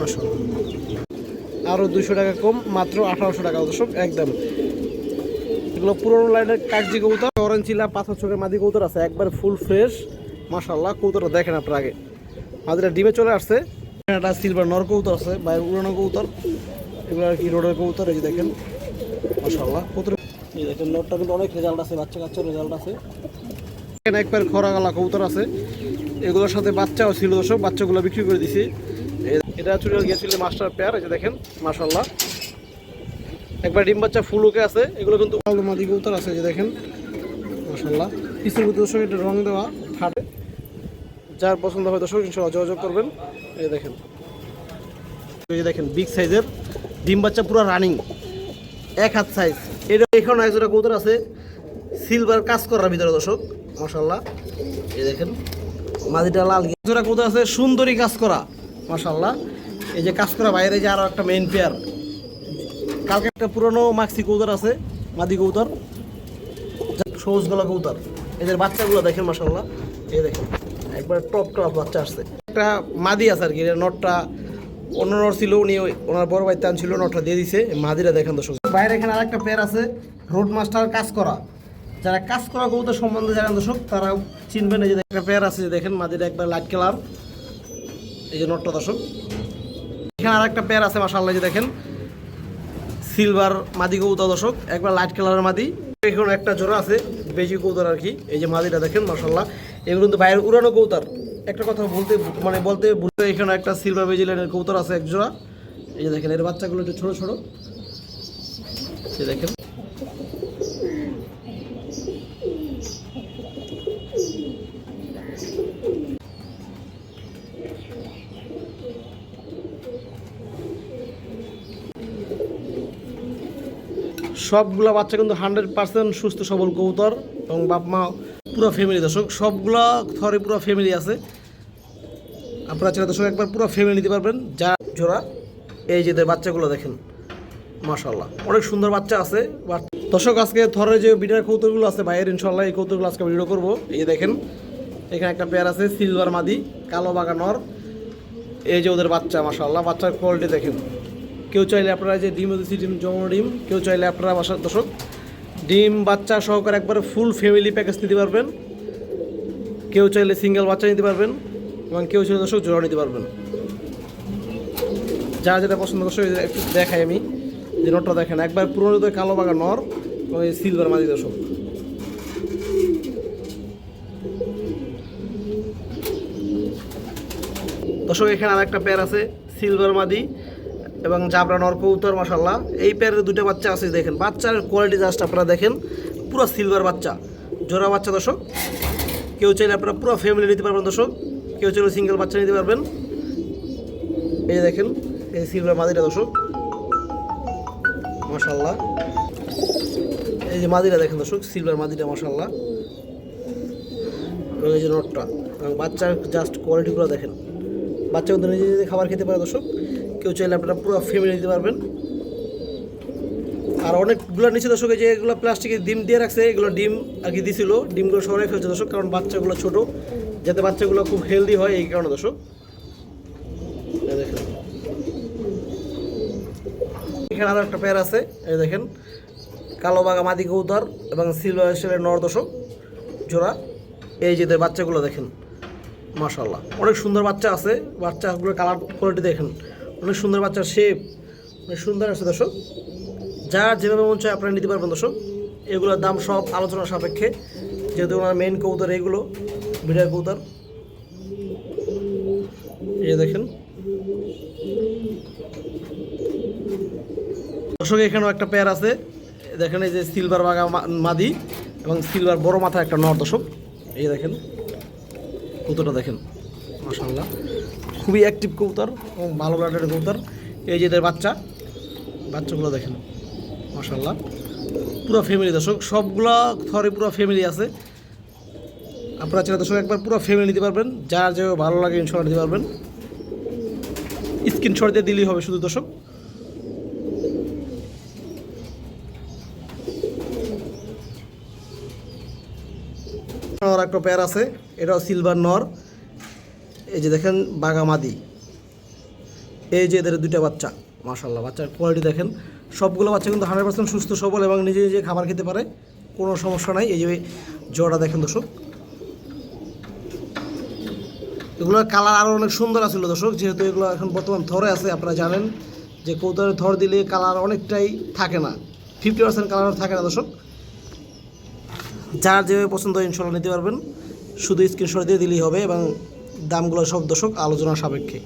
মাশাআল্লাহ আরও 200 টাকা কম, মাত্র 1800 টাকা দর্শক একদম। এগুলো পুরোনো লাইনের কাগজি কবুতর, অরেঞ্জ চিলা পাথর চোখের মাদি কবুতর আছে, একবার ফুল ফ্রেশ মাশাআল্লাহ। কবুতরটা দেখেন আপনার আগে, মাদিরা ডিমে চলে আসছে। একটা সিলভার নর কবুতর আছে, বাইরের উড়ানো কবুতর, এগুলো আর কি রোডের কবুতর। এই যে দেখেন মাশাআল্লাহ কবুতর, এই দেখেন নরটা কিন্তু অনেক রেজাল্ট আছে, বাচ্চা কাচ্চার রেজাল্ট আছে। এখানে একবার খরা গলা কবুতর আছে, এগুলোর সাথে বাচ্চাও ছিল দর্শক, বাচ্চাগুলো বিক্রি করে দিছি। এটা চুরি গিয়েছিল মাস্টার পেয়ার, এই যে দেখেন মাশাআল্লাহ একবার ডিম বাচ্চা ফুল ওকে আছে। এগুলো কিন্তু মাদি কবুতর আছে, যে দেখেন মাশাআল্লাহ। পিসের ভিতরে দর্শক এটা রং দেওয়া ফাটে, যার পছন্দ হয় দর্শক ইনশাআল্লাহ যোগাযোগ করবেন। এই দেখেন, এই যে দেখেন বিগ সাইজের ডিম বাচ্চা পুরো রানিং, 1 হাত সাইজ। এটা এখানে একজোড়া কবুতর আছে সিলভার কাজ করার ভিতরে দর্শক মাশাআল্লাহ। এই দেখেন মাদিটা লাল, একজোড়া কবুতর আছে সুন্দরী কাজ করা মাশাআল্লাহ। এই যে কাজ করা বাইরে যে আরো একটা মেইন পেয়ার। কালকে একটা পুরনো মাক্সি কবুতর আছে মাদি কবুতর, সবুজ গলা কবুতর। এদের বাচ্চাগুলো দেখেন মাশাআল্লাহ, এই দেখেন একবার টপ টপ বাচ্চা আসছে। একটা মাদি আছে আর কি, নটটা অন্য নট ছিল, উনি ওনার বড় ভাই টান ছিল, নটটা দিয়ে দিছে। মাদিরা দেখেন দর্শক। বাইরে এখানে আরেকটা পেয়ার আছে রোড মাস্টার কাজ করা, যারা কাজ করা কবুতর সম্বন্ধে জানেন দর্শক তারা চিনবেন। এই যে একটা পেয়ার আছে, দেখেন মাদিরা একবার লাইট কালার, এই যে নটটা দর্শক। এখানে আরেকটা পেয়ার আছে মাশাআল্লাহ, যে দেখেন সিলভার মাদি কবুতর দর্শক, একবার লাইট কালারের মাদি। এখন একটা জোড়া আছে বেজি কবুতর আর কি, এই যে মাদিটা দেখেন মাশাআল্লাহ। এগুলো কিন্তু বাইরের উড়ানো কবুতর। একটা কথা বলতে ভুলে, এখানে একটা সিলভার বেজি লাইনের কবুতর আছে এক জোড়া, এই যে দেখেন এর বাচ্চাগুলো একটু ছোট ছোট, এই দেখেন। সবগুলা বাচ্চা কিন্তু 100% সুস্থ সবল কবুতর, এবং বাপ মা পুরো ফ্যামিলি দর্শক, সবগুলা থরে পুরো ফ্যামিলি আছে। আপনারা চাইলে দর্শক একবার পুরো ফ্যামিলি নিতে পারবেন। যা জোড়া, এই যে বাচ্চাগুলো দেখেন মাশাআল্লাহ অনেক সুন্দর বাচ্চা আছে দর্শক। আজকে থরের যে বিটার কবুতরগুলো আছে বাইরের, ইনশাআল্লাহ এই কবুতরগুলো আজকে ভিডিও করবো। এই দেখেন এখানে একটা পেয়ার আছে সিলভার মাদি, কালো বাগা নর, এই যে ওদের বাচ্চা মাশাআল্লাহ। বাচ্চার কোয়ালিটি দেখেন। কেউ চাইলে আপনারা যে ডিম দিচ্ছি, ডিম জমানো ডিম, কেউ চাইলে আপনারা বাসার দর্শক ডিম বাচ্চা সহকারে একবার ফুল ফ্যামিলি প্যাকেজ নিতে পারবেন। কেউ চাইলে সিঙ্গেল বাচ্চা নিতে পারবেন, এবং কেউ চাইলে দর্শক জোড়া নিতে পারবেন। যারা যেটা পছন্দ দর্শক একটু দেখাই আমি, যে নটটা দেখেন একবার পুরনো কালো বাগা নর, এবং এই সিলভার মাদি দর্শক। দর্শক এখানে আর একটা পেয়ার আছে সিলভার মাদি এবং জাবরা নর কবুতর মাশাআল্লাহ। এই পেয়ারের দুটো বাচ্চা আছে, দেখেন বাচ্চার কোয়ালিটি জাস্ট আপনারা দেখেন, পুরো সিলভার বাচ্চা, জোড়া বাচ্চা দর্শক। কেউ চাইলে আপনারা পুরো ফ্যামিলি নিতে পারবেন দর্শক, কেউ চাইলে সিঙ্গেল বাচ্চা নিতে পারবেন। এই দেখেন এই সিলভার মাদিটা দর্শক মাশাআল্লাহ। এই যে মাদিরা দেখেন দর্শক, সিলভার মাদিটা মাশাআল্লাহ, এবং এই যে নটটা, এবং বাচ্চার জাস্ট কোয়ালিটিগুলো দেখেন। বাচ্চা কিন্তু নিজে নিজে খাবার খেতে পারে দর্শক, কেউ চাইলে আপনারা পুরো ফ্যামিলি নিতে পারবেন। আর অনেকগুলো নিচে দর্শক, এই যে এগুলো প্লাস্টিকের ডিম দিয়ে রাখছে, এগুলো ডিম আর কি দিছিল, ডিমগুলো সরাই ফেলছে দর্শক, কারণ বাচ্চাগুলো ছোট, যাতে বাচ্চাগুলো খুব হেলদি হয় এই কারণে দর্শক। দেখেন এখানে আরও একটা পেয়ার আছে, এই দেখেন কালো বাগা মাদি কবুতর এবং সিলভার শেলের নর দর্শক জোড়া। এই যে বাচ্চাগুলো দেখেন মাশাআল্লাহ অনেক সুন্দর বাচ্চা আছে। বাচ্চাগুলোর কালার কোয়ালিটি দেখেন, অনেক সুন্দর বাচ্চার শেপ অনেক সুন্দর আছে দর্শক। যার যেভাবে মন চায় আপনারা নিতে পারবেন দর্শক। এগুলোর দাম সব আলোচনা সাপেক্ষে, যেহেতু ওনার মেইন কবুতর এগুলো বিড়ার কবুতর। এই দেখেন দর্শক এখানেও একটা পেয়ার আছে, দেখেন এই যে সিলভার বাগা মাদি এবং সিলভার বড় মাথা একটা নর দর্শক। এই দেখেন কবুতরটা দেখেন মাশাআল্লাহ, খুবই অ্যাক্টিভ কবুতর এবং ভালো ব্লাডের কবুতর। এই যে এদের বাচ্চাগুলো দেখেন মাশাআল্লাহ, পুরো ফ্যামিলি দর্শক, সবগুলো থরে পুরো ফ্যামিলি আছে। আপনারা চাইলে দর্শক একবার পুরো ফ্যামিলি নিতে পারবেন, যার যে ভালো লাগে ইনশাআল্লাহ নিতে পারবেন। স্ক্রিনশট দিয়ে দিলেই হবে শুধু দর্শক। আর একটা পেয়ার আছে, এটাও সিলভার নর, এই যে দেখেন বাগা মাদি, এই যে এদের দুইটা বাচ্চা, মাশাআল্লাহ বাচ্চার কোয়ালিটি দেখেন। সবগুলো বাচ্চা কিন্তু 100% সুস্থ সবল এবং নিজে নিজে খাবার খেতে পারে, কোনো সমস্যা নাই। এই যে জোড়া দেখেন দর্শক, এগুলোর কালার আরও অনেক সুন্দর আছিল দর্শক, যেহেতু এগুলো এখন বর্তমান থরে আছে। আপনারা জানেন যে কবুতরের থর দিলে কালার অনেকটাই থাকে না, 50% কালার থাকে না দর্শক। যার যেভাবে পছন্দ ইনশাল্লাহ নিতে পারবেন, শুধু স্ক্রিনশট দিয়ে দিলেই হবে এবং দামগুলো সব দর্শক আলোচনা সাপেক্ষে।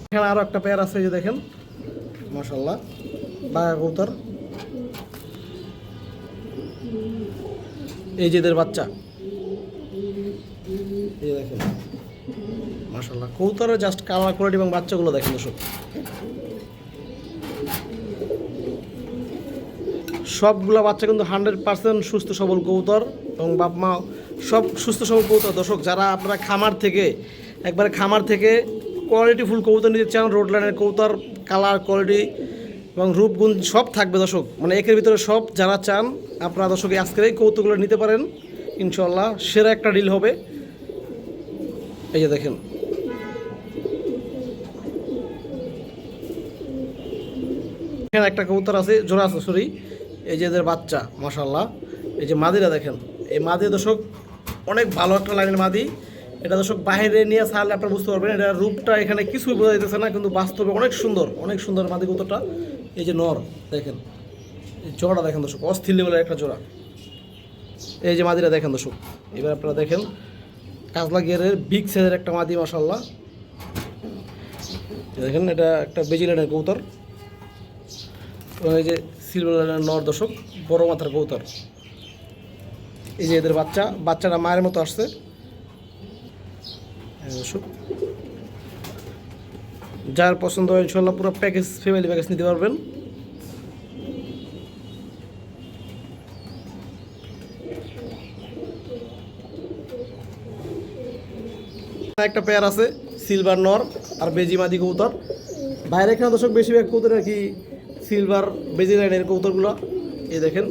এখানে আরও একটা পেয়ার আছে, যে দেখেন মাশাআল্লাহ বাঘা কবুতর, এই যে এদের বাচ্চা, এই দেখেন মাশাআল্লাহ কবুতরের জাস্ট কালার কোয়ালিটি এবং বাচ্চাগুলো দেখেন দর্শক। সবগুলো বাচ্চা কিন্তু 100% সুস্থ সবল কবুতর এবং বাপ মা সব সুস্থ সবল কবুতর দর্শক। যারা আপনারা খামার থেকে খামার থেকে কোয়ালিটি ফুল কবুতর নিতে চান, রোড লাইনের কবুতর কালার কোয়ালিটি এবং রূপগুণ সব থাকবে দর্শক, মানে একের ভিতরে সব যারা চান আপনারা দর্শক আজকের এই কবুতরগুলো নিতে পারেন ইনশাল্লাহ, সেরা একটা ডিল হবে। এই যে দেখেন এখানে একটা কবুতর আছে, জোড়া আছে সরি, এই যে এদের বাচ্চা মাশাআল্লাহ। এই যে মাদিরা দেখেন, এই মাদি দর্শক অনেক ভালো একটা লাইনের মাদি। এটা দর্শক বাইরে নিয়ে ছাড়লে আপনারা বুঝতে পারবেন, এটা রূপটা এখানে কিছুই বোঝা যাইতেছে না, কিন্তু বাস্তবে অনেক সুন্দর মাদি কবুতরটা। এই যে নর দেখেন, এই জোড়াটা দেখেন দর্শক, অস্থির লেভেলের একটা জোড়া। এই যে মাদিরা দেখেন দর্শক, এবার আপনারা দেখেন কাজলা গিয়ারের বিগ সাইজের একটা মাদি মাশাআল্লাহ। দেখেন এটা একটা বেজি লাইনের কবুতর এবং এই যে সিলভার লাইনের নর দর্শক, বড় মাথার কবুতর। এই যে এদের বাচ্চারা মায়ের মতো আসছে দর্শক। যার পছন্দ হয় ইনশাল্লাহ পুরো প্যাকেজ, ফ্যামিলি প্যাকেজ নিতে পারবেন। একটা পেয়ার আছে সিলভার নর আর বেজি মাদি কবুতর। বাইরে এখানে দর্শক বেশিরভাগ কবুতর আর কি সিলভার বেজি লাইনের কবুতরগুলো। এই দেখেন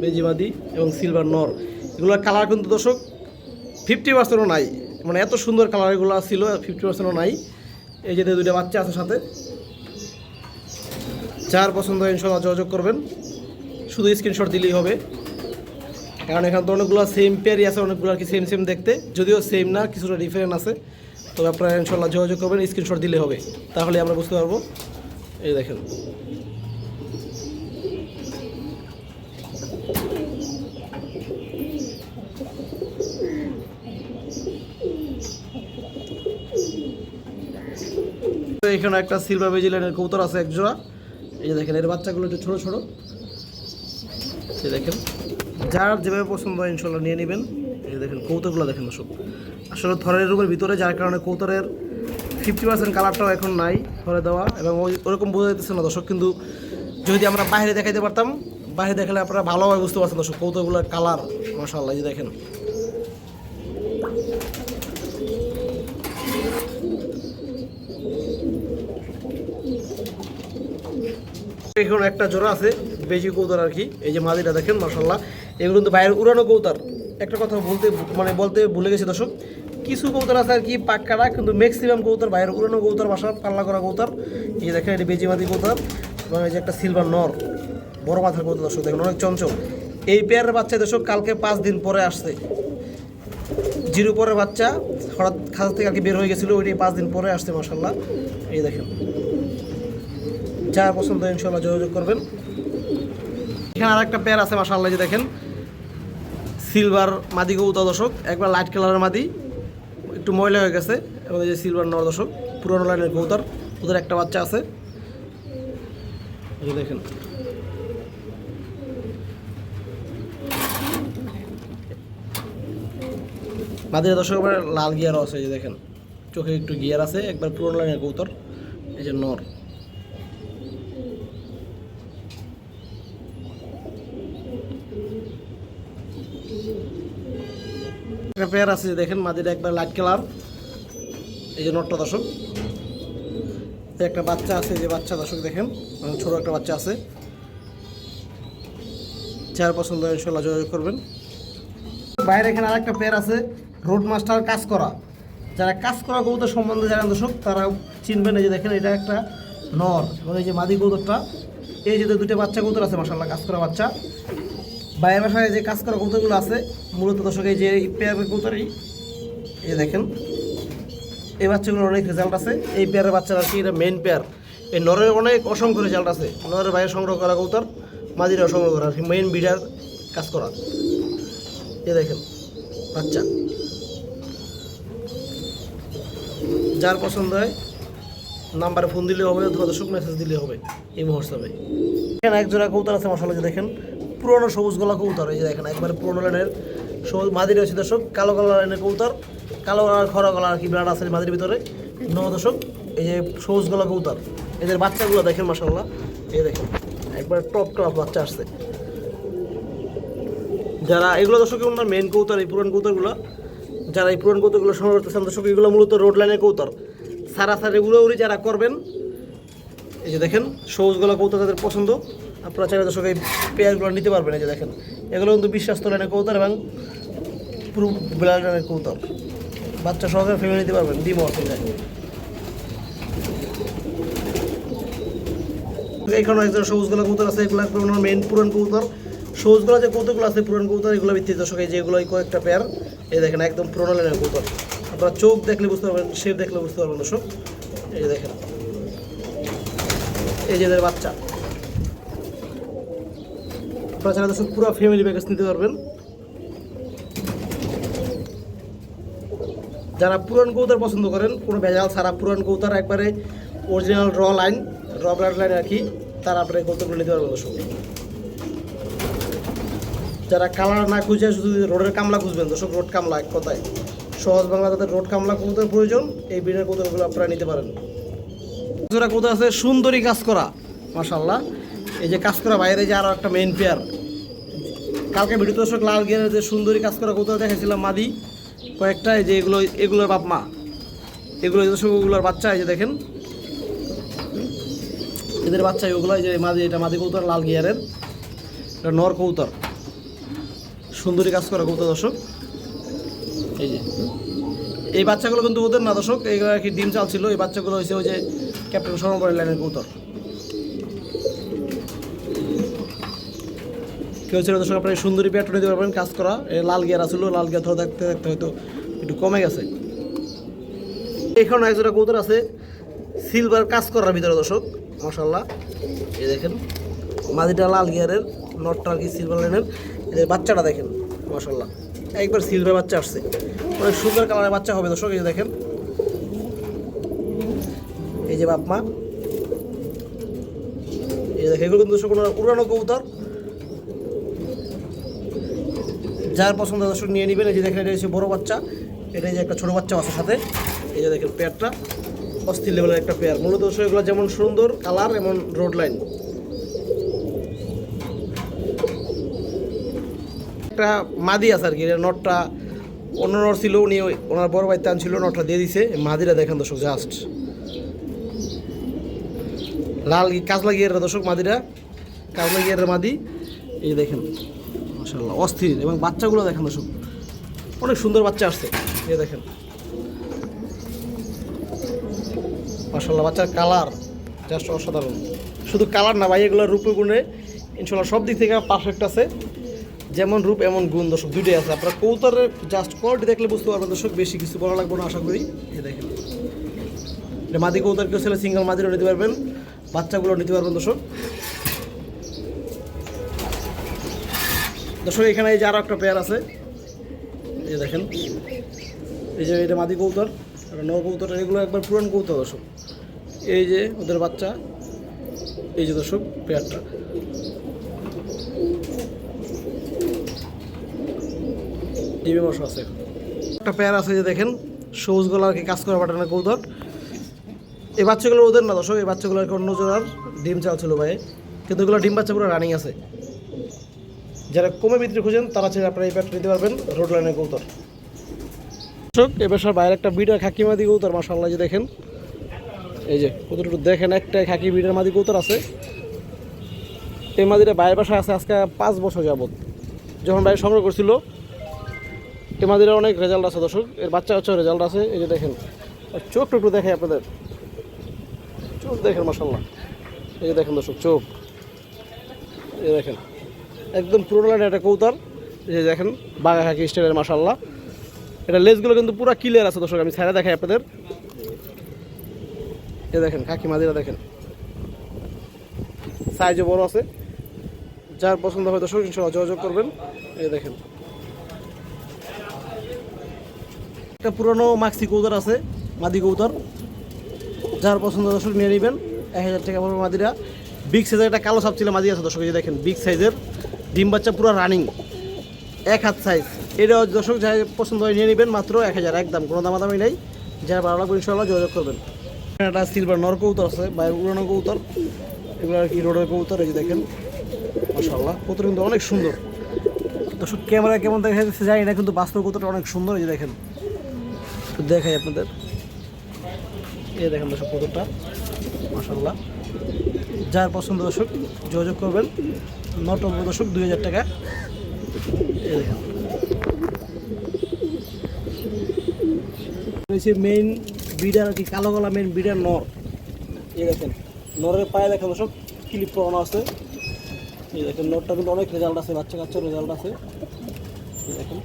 বেজি মাদি এবং সিলভার নর, এগুলোর কালার কিন্তু দর্শক 50%ও নাই, মানে এত সুন্দর কালার এগুলো ছিল 50%ও নাই। এই যে দুইটা বাচ্চা আছে সাথে, যার পছন্দ হয় ইনশাল্লাহ যোগাযোগ করবেন, শুধু স্ক্রিনশট দিলেই হবে। কারণ এখানে তো অনেকগুলো সেম পেয়ারই আছে, অনেকগুলো আর কি সেম দেখতে, যদিও সেম না, কিছুটা ডিফারেন্ট আছে। তবে আপনারা ইনশাল্লাহ যোগাযোগ করবেন, স্ক্রিনশট দিলে হবে, তাহলে আমরা বুঝতে পারবো। এই দেখেন এখানে একটা সিলভার বেজি লাইনের কবুতর আছে এক জোড়া। এই যে দেখেন এর বাচ্চাগুলো একটু ছোটো ছোটো, এই দেখেন যার যেভাবে পছন্দ হয় ইনশাল্লাহ নিয়ে নেবেন। এই দেখেন কবুতরগুলো দেখেন দর্শক, আসলে থরের রুমের ভিতরে, যার কারণে কবুতরের 50% কালারটাও এখন নাই থরে দেওয়া এবং ওরকম বোঝা যাইতেছে না দর্শক। কিন্তু যদি আমরা বাইরে দেখাইতে পারতাম, বাইরে দেখালে আপনারা ভালোভাবে বুঝতে পারছেন দর্শক কবুতরগুলোর কালার মাশাআল্লাহ। এই যে দেখেন এখন একটা জোড়া আছে বেজি কবুতর আর কি। এই যে মাদিটা দেখেন মাশাআল্লাহ, এগুলো কিন্তু বাইরের উড়ানো কবুতর। একটা কথা বলতে ভুলে গেছি দর্শক, কিছু কবুতর আছে আর কি পাক্কারা, কিন্তু ম্যাক্সিমাম কবুতর বাইরের উড়ানো কবুতর, বাসার পাল্লা করা কবুতর। এই যে দেখেন এটি বেজি মাদি কবুতর এবং এই যে একটা সিলভার নর বড় মাথার কবুতর দর্শক, দেখেন অনেক চঞ্চল। এই পেয়ারের বাচ্চা দর্শক কালকে 5 দিন পরে আসছে, জিরো পরের বাচ্চা হঠাৎ খাঁচা থেকে আর কি বের হয়ে গেছিলো, ওইটাই 5 দিন পরে আসছে মাশাআল্লাহ। এই দেখেন যার পছন্দ ইনশাল্লাহ যোগাযোগ করবেন। এখানে আর একটা পেয়ার আছে মাশাআল্লাহ, যে দেখেন সিলভার মাদি কবুতর দর্শক, একবার লাইট কালারের মাদি, একটু ময়লা হয়ে গেছে এবং এই যে সিলভার নর দর্শক, পুরোনো লাইনের কবুতর, ওদের একটা বাচ্চা আছে। এই দেখেন মাদিরা দর্শক আবার লাল গিয়ারও আছে, এই যে দেখেন চোখে একটু গিয়ার আছে, একবার পুরোনো লাইনের কবুতর। এই যে নর, একটা পেয়ার আছে দেখেন মাদিটা একবার লাইট কালার। এই যে নটটা দর্শক, একটা বাচ্চা আছে, যে বাচ্চা দর্শক দেখেন ছোট একটা বাচ্চা আছে। যার পছন্দ ইনশাল্লাহ যোগাযোগ করবেন। বাইরে এখানে আরেকটা পেয়ার আছে রোড মাস্টার কাজ করা, যারা কাজ করা কবুতর সম্বন্ধে জানেন দর্শক তারা চিনবেন। এই যে দেখেন এটা একটা নর এবং এই যে মাদি কবুতরটা, এই যে দুটো বাচ্চা কবুতর আছে মাশাআল্লাহ কাজ করা বাচ্চা। বাইরের বাসায় যে কাজ করা কবুতরগুলো আছে মূলত দর্শক এই যে পেয়ারের কবুতরই, এই দেখেন এই বাচ্চাগুলোর অনেক রেজাল্ট আছে। এই পেয়ারের বাচ্চারা আর কি এটা মেইন পেয়ার। এই নরের অনেক অসংখ্য রেজাল্ট আছে, নরের বাইরে সংগ্রহ করা কবুতর, মাদিরাও সংগ্রহ করা আর কি মেইন বিডার কাজ করা। এই দেখেন বাচ্চা, যার পছন্দ হয় নাম্বারে ফোন দিলে হবে অথবা দর্শক মেসেজ দিলে হবে এই হোয়াটসঅ্যাপে। এখানে এক জোড়া কবুতর আছে মাশাআল্লাহ, যে দেখেন পুরোনো সবুজ গলা কবুতর। এই যে দেখেন একবারে পুরোনো লাইনের সবুজ মাদির আছে দর্শক, কালো কালার লাইনের কবুতর, কালো কালার খরা কালার আর কি ব্লাড আছে মাদির ভিতরে দর্শক। এই যে সবুজ গলা কবুতর, এদের বাচ্চাগুলো দেখেন মাশাআল্লাহ, এই দেখেন একবারে টপ টপ বাচ্চা আসছে। যারা এগুলো দর্শক ওনার মেন কবুতর, এই পুরান কবুতরগুলো যারা এই পুরান কবুতরগুলো সংগ্রহ করতেছেন দর্শক, এগুলো মূলত রোড লাইনের কবুতর। সারাসারি উড়ি যারা করবেন, এই যে দেখেন সবুজ গলা কবুতর তাদের পছন্দ, আপনারা চাইলে দর্শক এই পেয়ারগুলো নিতে পারবেন। এই যে দেখেন এগুলো কিন্তু বিশ্বাস্ত লাইনের কবুতর এবং পুরো ব্লাড লাইনের কবুতর, বাচ্চা সহকারে ফেলে নিতে পারবেন, ডিমও আছে যায়। এখানে একজন সবুজ গলা কবুতর আছে, এগুলো ওনার মেন পুরান কবুতর। সবুজ গলা যে কবুতরগুলো আছে পুরান কবুতর, এগুলো ভিত্তি দর্শক এই যেগুলো কয়েকটা পেয়ার, এই দেখেন একদম পুরোনো লাইনের কবুতর। আপনারা চোখ দেখলে বুঝতে পারবেন, শেপ দেখলে বুঝতে পারবেন দর্শক। এই যে দেখেন এই যে এদের বাচ্চা, আপনারা চাইলে দর্শক পুরো ফ্যামিলি প্যাকেজ নিতে পারবেন। যারা পুরান কবুতর পছন্দ করেন, কোনো ভেজাল ছাড়া পুরান কবুতর একবারে অরিজিনাল র লাইন, র ব্লাড লাইন আর কি, তারা আপনার কবুতরগুলো নিতে পারবেন দর্শক। যারা কালার না খুঁজে শুধু রোডের কামলা খুঁজবেন দর্শক, রোড কামলা এক কথায় সহজ বাংলা, তাদের রোড কামলা কবুতর প্রয়োজন, এই বিনের কবুতরগুলো আপনারা নিতে পারেন। যারা কবুতর আছে সুন্দরী কাজ করা মাশাআল্লাহ, এই যে কাজ করা বাইরে যে আরও একটা মেইন পেয়ার, কালকে ভিডিও দর্শক লাল গিয়ারের যে সুন্দরী কাজ করা কবুতর দেখেছিলাম মাদি কয়েকটা, এই যে এগুলোর বাপ মা, এগুলো দর্শক ওগুলোর বাচ্চা। এই যে দেখেন এদের বাচ্চা ওগুলো, এই যে মাদি, এটা মাদি কবুতর লাল গিয়ারের, এটা নর কবুতর, সুন্দরী কাজ করা কবুতর দর্শক। এই যে এই বাচ্চাগুলো কিন্তু ওদের না দর্শক, এইগুলো আর কি ডিম চাল ছিল। এই বাচ্চাগুলো হয়েছে ওই যে ক্যাপ্টেন সরমপুরের লাইনের কবুতর। কেউ ছিল দর্শক আপনার সুন্দরী পেয়ারটা নিতে পারবেন কাজ করা। এই লাল গিয়ার আসলো, লাল গিয়ার ধরে দেখতে দেখতে হয়তো একটু কমে গেছে। এখানে একজোড়া কবুতর আছে সিলভার কাজ করার ভিতরে দর্শক মাশাআল্লাহ। এই দেখেন মাদিটা লাল গিয়ারের, নটটা আর কি সিলভার লাইনের। এই বাচ্চাটা দেখেন মাশাআল্লাহ, একবার সিলভার বাচ্চা আসছে, অনেক সুন্দর কালারের বাচ্চা হবে দর্শক। এই যে দেখেন এই যে বাপ মা, এই দেখেন এগুলো কিন্তু দর্শক উড়ানো কবুতর, যার পছন্দ দর্শক নিয়ে নেবেন। এই যে দেখেন এটা হচ্ছে বড় বাচ্চা, এটা যে একটা ছোটো বাচ্চা আছে সাথে। এই যে দেখেন পেয়ারটা অস্থির লেভেলের একটা পেয়ার, মূলত দর্শক এগুলো যেমন সুন্দর কালার এমন রোড লাইন। একটা মাদি আছে আর কি, নটটা অন্য নট ছিল, উনি ওনার বড় ভাই টান ছিল, নটটা দিয়ে দিছে। মাদিরা দেখেন দর্শক জাস্ট লাল কাজলা গিয়ার দর্শক, মাদিরা কাজলা গিয়ারের মাদি। এই দেখেন মাশাআল্লাহ অস্থির, এবং বাচ্চাগুলো দেখেন দর্শক অনেক সুন্দর বাচ্চা আসছে। এই দেখেন মাশাআল্লাহ বাচ্চার কালার জাস্ট অসাধারণ। শুধু কালার না ভাই, এগুলোর রূপে গুণে ইনশাআল্লাহ সব দিক থেকে পারফেক্ট আছে, যেমন রূপ এমন গুণ দর্শক দুইটাই আছে। আপনার কবুতরের জাস্ট কোয়ালিটি দেখলে বুঝতে পারবেন দর্শক, বেশি কিছু বলা লাগবে না আশা করি। এই দেখেন এটা মাদি কবুতর, কেউ ছেলে সিঙ্গেল মাদিরও নিতে পারবেন, বাচ্চাগুলো নিতে পারবেন দর্শক। দর্শক এখানে এই যে আরও একটা পেয়ার আছে, এই দেখেন এই যে এটা মাদি কবুতর, এটা নর কবুতর, এগুলো একবার পুরান কবুতর দর্শক। এই যে ওদের বাচ্চা, এই যে দর্শক পেয়ারটা, ডিমে বসা আছে। একটা পেয়ার আছে যে দেখেন সবুজ গলার কি কাজ করা বাটানোর কবুতর। এই বাচ্চাগুলো ওদের না দর্শক, এই বাচ্চাগুলো আর কি অন্য জোড়ার ডিম চাল ছিল ভাই, কিন্তু এগুলো ডিম বাচ্চা পুরো রানিং আছে। যারা কমে বিক্রি খুঁজেন তারা চাইলে আপনারা এই পেয়ারটা নিতে পারবেন, রোড লাইনের কবুতর দর্শক। এবার সব বাইরে একটা বিটার খাকি মাদি কবুতর মাশাআল্লাহ, যে দেখেন এই যে কবুতর দেখেন, একটা খাকি বিটার মাদি কবুতর আছে। এই মাদিটা বাইরের বাসায় আছে আজকে 5 বছর যাবত, যখন বাইরে সংগ্রহ করছিল এই মাদিরা অনেক রেজাল্ট আছে দর্শক, এর বাচ্চা বাচ্চা রেজাল্ট আছে। এই যে দেখেন চোখ একটু দেখে আপনাদের, চোখ দেখেন মাশাআল্লাহ। এই যে দেখেন দর্শক চোখ, এই দেখেন একদম পুরো লাইন একটা কৌতার। এই যে দেখেন বাঘা খাকি স্টাইলের মাশাআল্লাহ। এটা লেজগুলো কিন্তু পুরো ক্লিয়ার আছে দর্শক, আমি ছাড়া দেখাই আপনাদের। এই দেখেন খাকি মাদিরা দেখেন, সাইজও বড় আছে। যার পছন্দ হয় দর্শক ইনশাআল্লাহ যোগাযোগ করবেন। এই দেখেন একটা পুরনো মাক্সি কৌতার আছে, মাদি কৌতার। যার পছন্দ দর্শক নিয়ে নেবেন। 1000 টাকা পড়বে মাদিরা। বিগ সাইজের একটা কালো সাপ ছিল মাদি আছে দর্শক, এই যে দেখেন বিগ সাইজের ডিম বাচ্চা পুরো রানিং, 1 হাত সাইজ। এটাও দর্শক যাই পছন্দ হয় নিয়ে নেবেন, মাত্র 1000 একদম, কোনো দামাদামি নেই। যারা ভালো লাগবে ইনশাআল্লাহ যোগাযোগ করবেন। একটা সিলভার নর কৌতর আছে, বাইরের উড়ানো কৌতর, এগুলো আর কি রোডের কৌতর। এই যে দেখেন মাশাআল্লাহ কৌতর কিন্তু অনেক সুন্দর দর্শক, ক্যামেরায় কেমন দেখা যাচ্ছে জানি না, কিন্তু বাস্তব কৌতরটা অনেক সুন্দর। এই যে দেখেন একটু দেখাই আপনাদের, এই দেখেন দর্শক কৌতরটা মাশাআল্লাহ। যার পছন্দ দর্শক যোগাযোগ করবেন। নট দর্শক 2000 টাকা। এই দেখেন মেইন বিডার আর কি, কালো গলা মেইন বিডার নর। এই দেখেন নরের পায়ে দেখেন দর্শক ক্লিপ করানো আছে। এই দেখেন নরটা কিন্তু অনেক রেজাল্ট আছে, বাচ্চা কাচ্চার রেজাল্ট আছে। এই দেখেন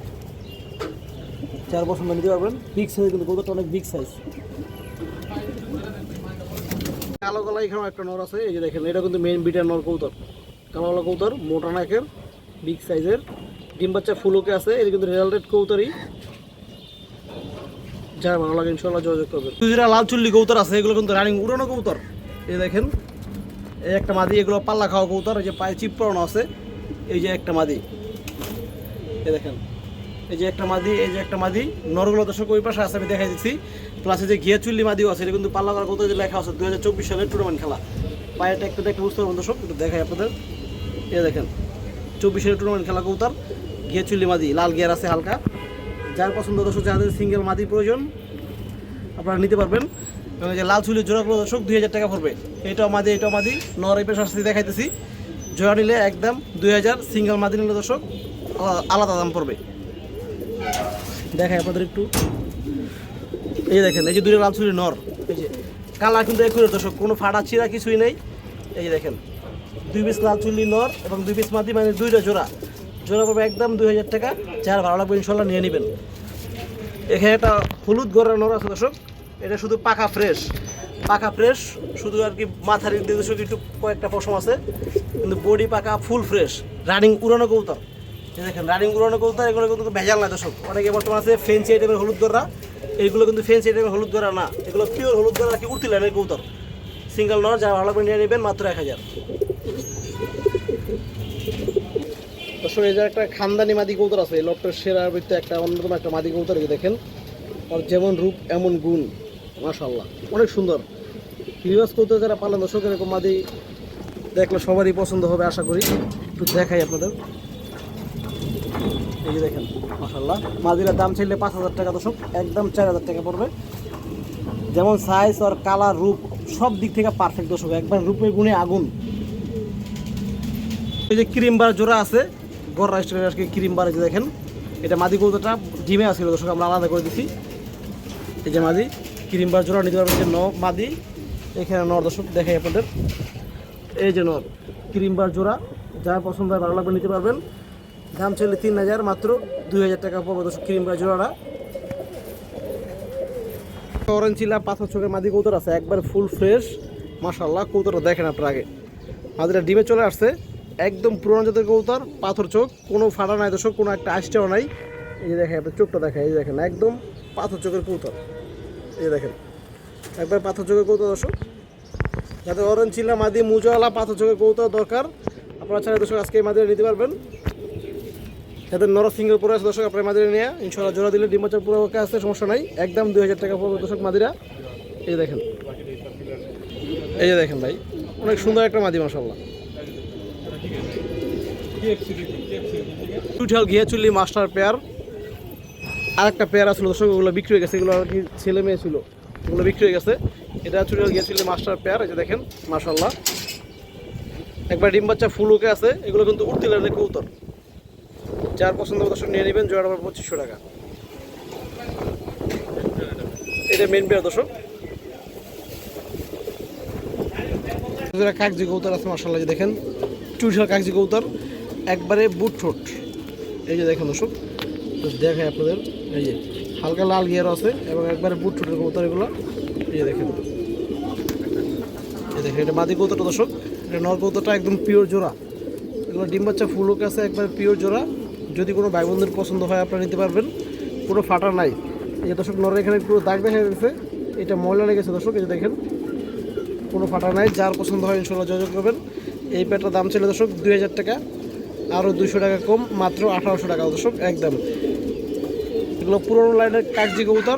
4 বছর নিতে পারবেন। বিগ সাইজ কিন্তু কৌতরটা অনেক বিগ সাইজ। কালো গলা এখানে একটা নর আছে। এই যে দেখেন এটা কিন্তু মেইন বিডার নর কৌতর, কালো গলা কৌতর, মোটা নাকের, বিগ সাইজের, ডিম বাচ্চা ফুলকে আছে। এটা কিন্তু রেজাল্টেড কৌতরই। যার ভালো লাগে ইনশাআল্লাহ যোগাযোগ করবেন। দুইটা লাল চুল্লি কৌতর আছে, এগুলো কিন্তু রানিং উড়ানো কৌতর। এই দেখেন এই একটা মাদি, এগুলো পাল্লা খাওয়া কৌতর। এই যে পায়ে চিপ পরানো আছে। এই যে একটা মাদি, এই দেখেন এই যে একটা মাদি, এই যে একটা মাদি। নরগুলো দর্শক ওই পাশে আছে, আমি দেখাই দিচ্ছি। প্লাস এই যে ঘিয়া চুল্লি মাদিও আছে, এটা কিন্তু পাল্লা করা কৌতর লেখা আছে 2024 সালের টুর্নামেন্ট খেলা। পায়েটা একটু দেখতে বুঝতে পারবেন দর্শক, একটু দেখাই আপনাদের। এই দেখেন 24 সালের টুর্নামেন্ট খেলা কৌতর, ঘিয়া চুল্লি মাদি, লাল গিয়ার আছে হালকা। যার পছন্দ দর্শক, যাদের সিঙ্গেল মাদি প্রয়োজন আপনারা নিতে পারবেন। এবং এই যে লাল চুলির জোড়াগুলো দর্শক 2000 টাকা পড়বে। এটাও মাদি, এটাও মাদি। নর এই পেশা দেখাইতেছি। জোড়া নিলে একদম 2000, সিঙ্গেল মাদি নিলে দর্শক আলাদা দাম পড়বে। দেখাই আপনাদের একটু। এই দেখেন এই যে দুইটা লাল চুলির নর, এই যে কালার কিন্তু একুরেট দর্শক, কোনো ফাটা চিরা কিছুই নেই। এই যে দেখেন 2 পিস লাল চুল্লি নর এবং 2 পিস মাদি, মানে দুইটা জোড়া। জোড়া পড়বে একদম 2000 টাকা। যার ভালো লাগবে ইনশাআল্লাহ নিয়ে নেবেন। এখানে একটা হলুদ গড়ের নর আছে দর্শক, এটা শুধু পাখা ফ্রেশ, পাখা ফ্রেশ শুধু আর কি। মাথার দিয়ে দর্শক একটু কয়েকটা পশম আছে, কিন্তু বডি পাকা ফুল ফ্রেশ, রানিং উড়ানো কৌতর। দেখেন রানিং উড়ানো কৌতর, এগুলো কিন্তু ভেজাল না দর্শক। অনেকে বর্তমানে আছে ফেন্সি আইটেমের হলুদ গড়া, এইগুলো কিন্তু ফেন্সি আইটেমের হলুদ গড়া না, এগুলো পিওর হলুদ গড়া আর কি, উঠতি লাইনের কৌতর। সিঙ্গেল নর, যারা ভালো লাগবে নিয়ে নেবেন, মাত্র 1000। দর্শক এই যে একটা খানদানি মাদি কৌতর আছে, লটের সেরার ভিতরে একটা অন্যতম একটা মাদি কৌতর। এই দেখেন আর যেমন রূপ এমন গুণ, মাশাআল্লাহ অনেক সুন্দর। রিভার্স কৌতর যারা পালেন দর্শক, এরকম মাদি দেখলে সবারই পছন্দ হবে আশা করি। একটু দেখাই আপনাদের। এই যে দেখেন মাশাআল্লাহ, মাদিরার দাম চাইলে 5000 টাকা দর্শক, একদম 4000 টাকা পড়বে। যেমন সাইজ আর কালার রূপ সব দিক থেকে পারফেক্ট দর্শক, একবার রূপের গুণে আগুন। এই যে ক্রিম বার জোড়া আছে, গড়রা স্টাইলের আজকে ক্রিম বার। এই যে দেখেন এটা মাদি কৌতরটা ডিমে আসছিল দর্শক, আমরা আলাদা করে দিচ্ছি। এই যে মাদি ক্রিম বার জোড়া নিতে পারবেন। যে মাদি এখানে নর দর্শক দেখাই আপনাদের। এই যে নর ক্রিম বার জোড়া, যার পছন্দ হয় ভালো লাগবে নিতে পারবেন। দাম চাইলে 3000, মাত্র 2000 টাকা পড়বে দর্শক ক্রিম বার জোড়াটা। অরেঞ্জ চিলা পাথর চোখের মাদি কৌতর আছে, একবার ফুল ফ্রেশ মাশাআল্লাহ। কৌতরটা দেখেন আপনার আগে, মাদিটা ডিমে চলে আসছে, একদম পুরোনো জাতের কৌতর, পাথর চোখ, কোনো ফাটা নাই দর্শক, কোনো একটা আইসটাও নাই। এই যে দেখেন আপনার চোখটা দেখেন, এই যে দেখেন একদম পাথর চোখের কৌতর। এই দেখেন একবার পাথর চোখের কৌতর দর্শক। যাতে অরেঞ্জ চিলা মাদি মুজওয়ালা পাথর চোখের কৌতর দরকার, আপনারা চাইলে দর্শক আজকে এই মাদিরা নিতে পারবেন। যাদের নর সিঙ্গেল পরে আছে দর্শক, আপনার মাদিরা নিয়ে ইনশাআল্লাহ জোড়া দিলে ডিম বাচ্চা পুরো ওকে আছে, সমস্যা নাই। একদম 2000 টাকা পড়বে দর্শক মাদিরা। এই যে দেখেন, এই যে দেখেন ভাই অনেক সুন্দর একটা মাদি মাশাআল্লাহ। টুটাল ঘিয়া চুল্লি মাস্টার পেয়ার, আর একটা পেয়ার আসলো দর্শক, ওগুলো বিক্রি হয়ে গেছে। এগুলো আর কি ছেলে মেয়ে ছিল, ওগুলো বিক্রি হয়ে গেছে। এটা টুটাল ঘিয়া চুল্লি মাস্টার পেয়ার। এই যে দেখেন মাশাআল্লাহ, একবার ডিম বাচ্চা ফুল ওকে আছে। এগুলো কিন্তু উঠতি লাইনের কৌতর, যার পছন্দ দর্শক নিয়ে নেবেন। জোড়া 2500 টাকা। এটা মেন পেয়ার দর্শক। কাগজি কবুতর আছে মাশাআল্লাহ, যে দেখেন চুষার কাগজি কবুতর, একবারে বুট ঠোঁট। এই যে দেখেন দর্শক, তো দেখাই আপনাদের, এই যে হালকা লাল গিয়ার আছে এবং একবারে বুট ঠোঁটের কবুতর এগুলো। এই যে দেখেন, এই দেখেন এটা মাদি কবুতরটা দর্শক, এটা নর কবুতরটা একদম পিওর জোড়া। এগুলো ডিম বাচ্চা ফুল আছে, একবারে পিওর জোড়া। যদি কোনো ভাই বোনদের পছন্দ হয় আপনারা নিতে পারবেন, কোনো ফাটা নাই। এই যে দর্শক নরের এখানে পুরো দাগ দেখা গেছে, এটা ময়লা লেগেছে দর্শক। এই যে দেখেন কোনো ফাটা নাই, যার পছন্দ হয় ইনশাল্লাহ যোগাযোগ করবেন। এই প্যাটটার দাম ছিল দর্শক 2000 টাকা, আরও 200 টাকা কম, মাত্র 1800 টাকা দর্শক একদম। এগুলো পুরোনো লাইনের কাগজি কবুতর,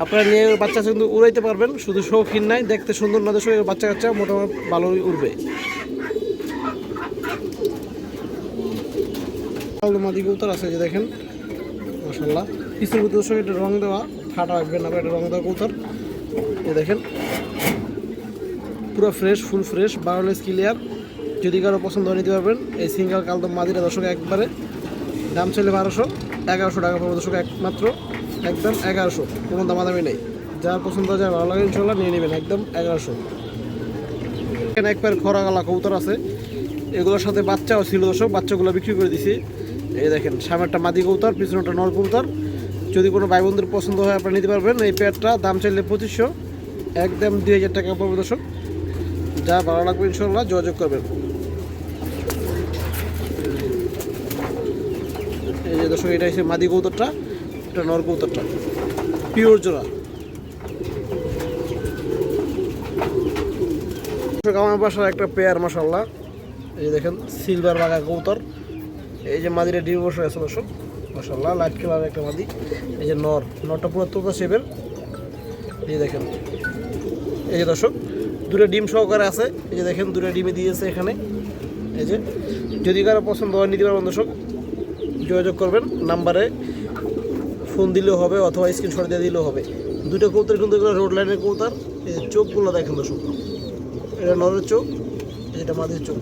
আপনারা নিয়ে বাচ্চা কিন্তু উড়াইতে পারবেন, শুধু শৌখিন নাই, দেখতে সুন্দর না দর্শক, বাচ্চা কাচ্চা মোটামুটি ভালোই উড়বে। মাদি কবুতর আছে যে দেখেন মাশাআল্লাহ, পিসের কবুতর দর্শক, এটা রং দেওয়া, ফাটা রাখবেন না, এটা রং দেওয়া কবুতর। এই দেখেন পুরো ফ্রেশ, ফুল ফ্রেশ, বায়োলেস ক্লিয়ার। যদি কারো পছন্দ হয় নিতে পারবেন। এই সিঙ্গেল কালদম মাদিটা দর্শক একবারে দাম ছিল 1100 টাকা পড়বে দর্শক, একমাত্র একদম 1100, কোনো দামাদামি নেই। যার পছন্দ হয়, যার ভালো লাগে ইনশাল্লাহ নিয়ে নেবেন, একদম 1100। এখানে একবার খরা গালা কবুতর আছে, এগুলোর সাথে বাচ্চাও ছিল দর্শক, বাচ্চাগুলো বিক্রি করে দিছি। এই দেখেন সামনেরটা মাদি কবুতর, পিছনেরটা নর কবুতর। যদি কোনো ভাই বোনদের পছন্দ হয় আপনারা নিতে পারবেন। এই পেয়ারটা দাম চাইলে 2500, একদম 2000 টাকা পড়বে দর্শক। যা ভালো লাগবে ইনশাল্লাহ যোগাযোগ করবেন। এই যে দর্শক এটা হচ্ছে মাদি কবুতরটা, এটা নর কবুতরটা পিওর জোড়া। আমার বাসার একটা পেয়ার মাশাআল্লাহ, এই যে দেখেন সিলভার বাঘা কবুতর। এই যে মাদিটা ডিম বসে আছে দর্শক মাশাআল্লাহ, লাইট কালার একটা মাদি। এই যে নরটা পুরো তোতা শেপের। এই যে দেখেন, এই যে দর্শক দুটো ডিম সহকারে আছে। এই যে দেখেন দুটো ডিমে দিয়েছে এখানে। এই যে যদি কারো পছন্দ হয় নিতে পারবেন দর্শক, যোগাযোগ করবেন, নাম্বারে ফোন দিলেও হবে অথবা স্ক্রিনশট দিয়ে দিলেও হবে। দুটো কবুতর কিন্তু এগুলো রোড লাইনের কবুতর। এই চোখগুলো দেখেন দর্শক, এটা নরের চোখ, এটা মাদির চোখ।